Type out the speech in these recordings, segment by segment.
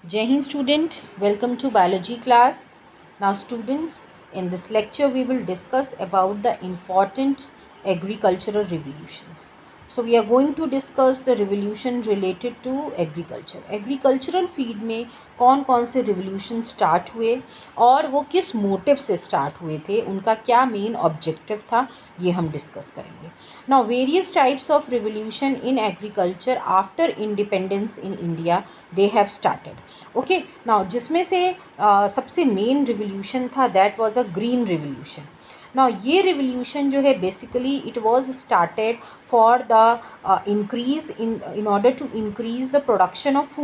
Jai Hind student, welcome to biology class. Now students, in this lecture we will discuss about the important agricultural revolutions. So we are going to discuss the revolution related to agriculture. Agricultural field में कौन कौन से revolution start हुए और वो किस motive से start हुए थे, उनका क्या मेन ऑब्जेक्टिव था, ये हम डिस्कस करेंगे. Now various types of revolution in agriculture after independence in India they have started. Okay, now जिसमें से सबसे मेन रिवोल्यूशन था that was a green revolution. Now ये रिवोल्यूशन जो है basically it was started for the increase in order to increase the production of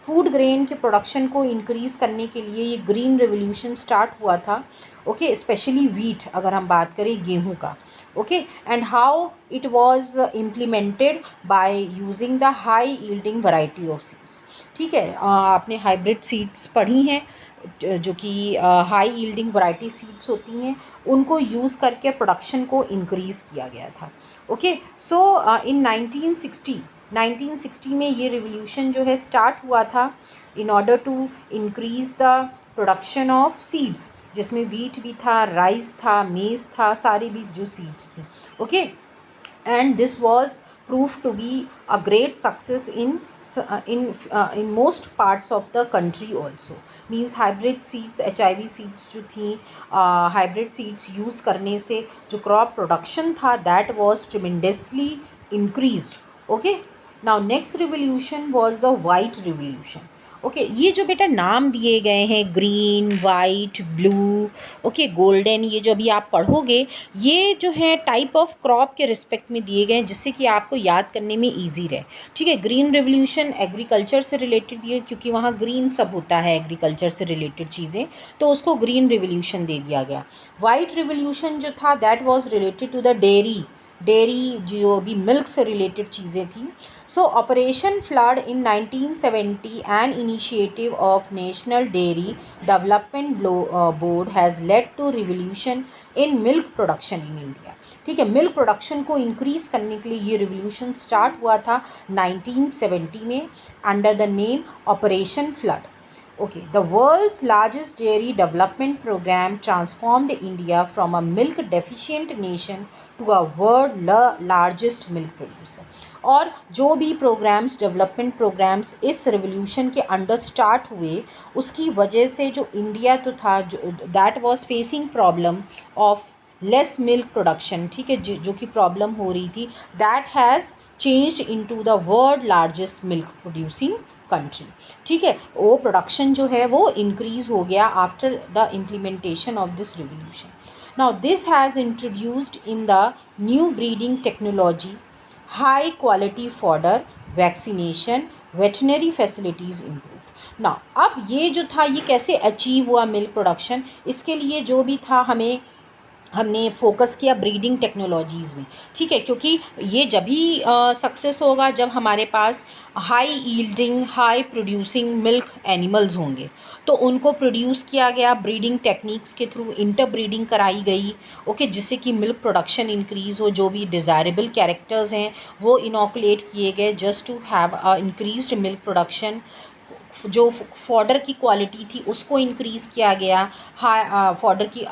food grain के production को increase करने के लिए ये ग्रीन रिवोल्यूशन स्टार्ट हुआ था. ओके, स्पेशली वीट अगर हम बात करें गेहूं का. Okay, and how it was implemented by using the high yielding variety of seeds. ठीक है, आपने हाइब्रिड सीड्स पढ़ी हैं जो कि हाई यील्डिंग वैरायटी सीड्स होती हैं, उनको यूज़ करके प्रोडक्शन को इंक्रीज़ किया गया था. ओके, सो इन 1960 में ये रिवोल्यूशन जो है स्टार्ट हुआ था in order to increase the production of seeds, जिसमें वीट भी था, राइस था, मेज़ था, सारी भी जो सीड्स थी. Okay, and this was prove to be a great success in most parts of the country also. Means hybrid seeds, HIV seeds जो थी, हाइब्रिड सीड्स यूज़ करने से जो क्रॉप प्रोडक्शन था that was tremendously increased. Okay, now next revolution was the white revolution. ओके, ये जो बेटा नाम दिए गए हैं green, white, blue, okay, golden, ये जो अभी आप पढ़ोगे ये जो है टाइप ऑफ क्रॉप के रिस्पेक्ट में दिए गए हैं जिससे कि आपको याद करने में इजी रहे. ठीक है, ग्रीन रेवोल्यूशन एग्रीकल्चर से रिलेटेड है क्योंकि वहाँ ग्रीन सब होता है एग्रीकल्चर से रिलेटेड चीज़ें, तो उसको ग्रीन रेवोल्यूशन दे दिया गया. वाइट रेवोल्यूशन जो था that was related to the dairy जो भी मिल्क से रिलेटेड चीज़ें थी. So operation flood in 1970 an initiative of National Dairy Development Board has led to revolution in milk production in India. ठीक है, मिल्क प्रोडक्शन को इंक्रीज़ करने के लिए ये रिवोल्यूशन स्टार्ट हुआ था 1970 में under the name operation flood. Okay, the world's largest dairy development program transformed India from a milk deficient nation to a world largest milk producer. और जो भी प्रोग्राम्स, डेवलपमेंट प्रोग्राम्स इस रिवोल्यूशन के under start हुए उसकी वजह से जो इंडिया तो था जो that was facing problem of less milk production. ठीक है, जो कि प्रॉब्लम हो रही थी that has changed into the world largest milk producing country. ठीक है, वो प्रोडक्शन जो है वो इंक्रीज़ हो गया after the implementation of this revolution. Now this has introduced in the new breeding technology, high quality fodder, vaccination, veterinary facilities improve. Now अब ये जो था ये कैसे अचीव हुआ मिल्क प्रोडक्शन, इसके लिए जो भी था हमने फोकस किया ब्रीडिंग टेक्नोलॉजीज़ में. ठीक है, क्योंकि ये जब ही सक्सेस होगा जब हमारे पास high yielding, high producing milk animals होंगे, तो उनको प्रोड्यूस किया गया ब्रीडिंग टेक्निक्स के थ्रू, इंटर ब्रीडिंग कराई गई. ओके, जिससे कि मिल्क प्रोडक्शन इंक्रीज़ हो, जो भी डिज़ायरेबल कैरेक्टर्स हैं वो इनोकुलेट किए गए just to have a increased milk production. जो फॉडर की क्वालिटी थी उसको इंक्रीज़ किया गया, हाई फॉडर की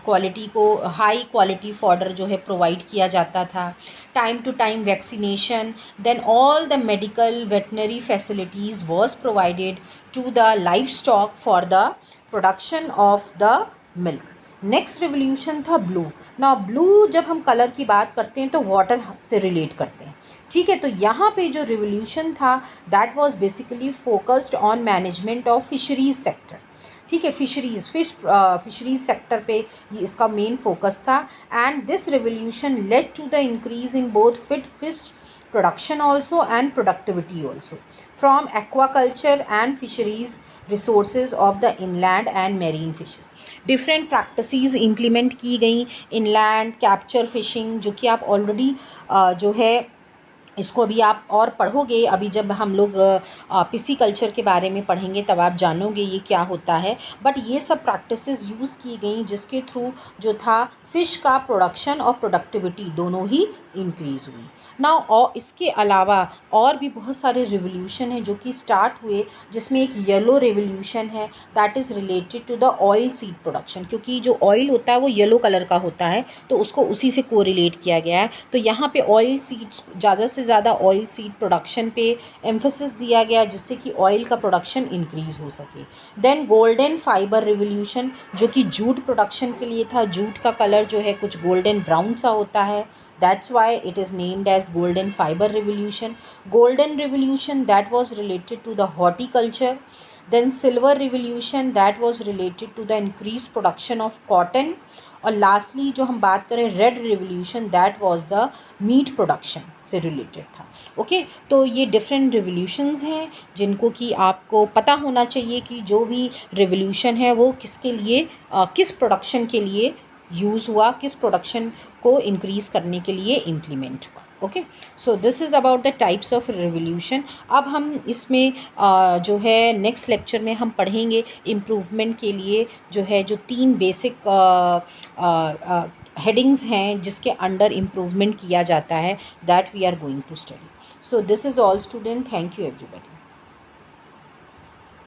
क्वालिटी को, हाई क्वालिटी फॉडर जो है प्रोवाइड किया जाता था. Time to time vaccination, then all the medical veterinary facilities was provided to the livestock for the production of the milk. Next revolution था blue. ना blue जब हम कलर की बात करते हैं तो वाटर से रिलेट करते हैं. ठीक है, तो यहाँ पे जो रिवोल्यूशन था that was basically focused on management of fisheries sector. ठीक है, फिशरीज सेक्टर पे ये इसका मेन फोकस था. And this revolution led to the increase in both fish production also and productivity also from aquaculture and fisheries resources of the inland and marine fishes. Different practices implement की गई. Inland capture fishing जो कि आप already जो है इसको अभी आप और पढ़ोगे, अभी जब हम लोग पिसिकल्चर के बारे में पढ़ेंगे तब आप जानोगे ये क्या होता है. बट ये सब प्रैक्टिसेस यूज़ की गई जिसके थ्रू जो था फ़िश का प्रोडक्शन और प्रोडक्टिविटी दोनों ही इंक्रीज़ हुई ना। और इसके अलावा और भी बहुत सारे रिवोल्यूशन हैं जो कि स्टार्ट हुए, जिसमें एक येलो रिवोल्यूशन है that is related to the oil seed production, क्योंकि जो ऑयल होता है वो येलो कलर का होता है, तो उसको उसी से कोरिलेट किया गया है। तो यहाँ पे ऑयल सीड्स, ज़्यादा से ज़्यादा ऑयल सीड प्रोडक्शन पे एम्फोसिस दिया गया, जिससे कि ऑयल का प्रोडक्शन इंक्रीज़ हो सके। देन गोल्डन फाइबर रिवोल्यूशन, जो कि जूट प्रोडक्शन के लिए था। जूट का कलर जो है कुछ गोल्डन ब्राउन सा होता है, that's why it is named as golden fiber revolution. Golden revolution, that was related to the horticulture. Then silver revolution, that was related to the increased production of cotton. और lastly जो हम बात करें red revolution, that was the meat production से related था। Okay, तो ये different revolutions हैं जिनको कि आपको पता होना चाहिए कि जो भी रिवोल्यूशन है वो किसके लिए, किस प्रोडक्शन के लिए यूज़ हुआ, किस प्रोडक्शन को इंक्रीज़ करने के लिए इम्प्लीमेंट हुआ। Okay, so this is about the types of revolution. अब हम इसमें जो है नेक्स्ट लेक्चर में हम पढ़ेंगे इम्प्रूवमेंट के लिए जो है जो 3 बेसिक हेडिंग्स हैं जिसके अंडर इम्प्रूवमेंट किया जाता है, that we are going to study. So this is all student, thank you everybody.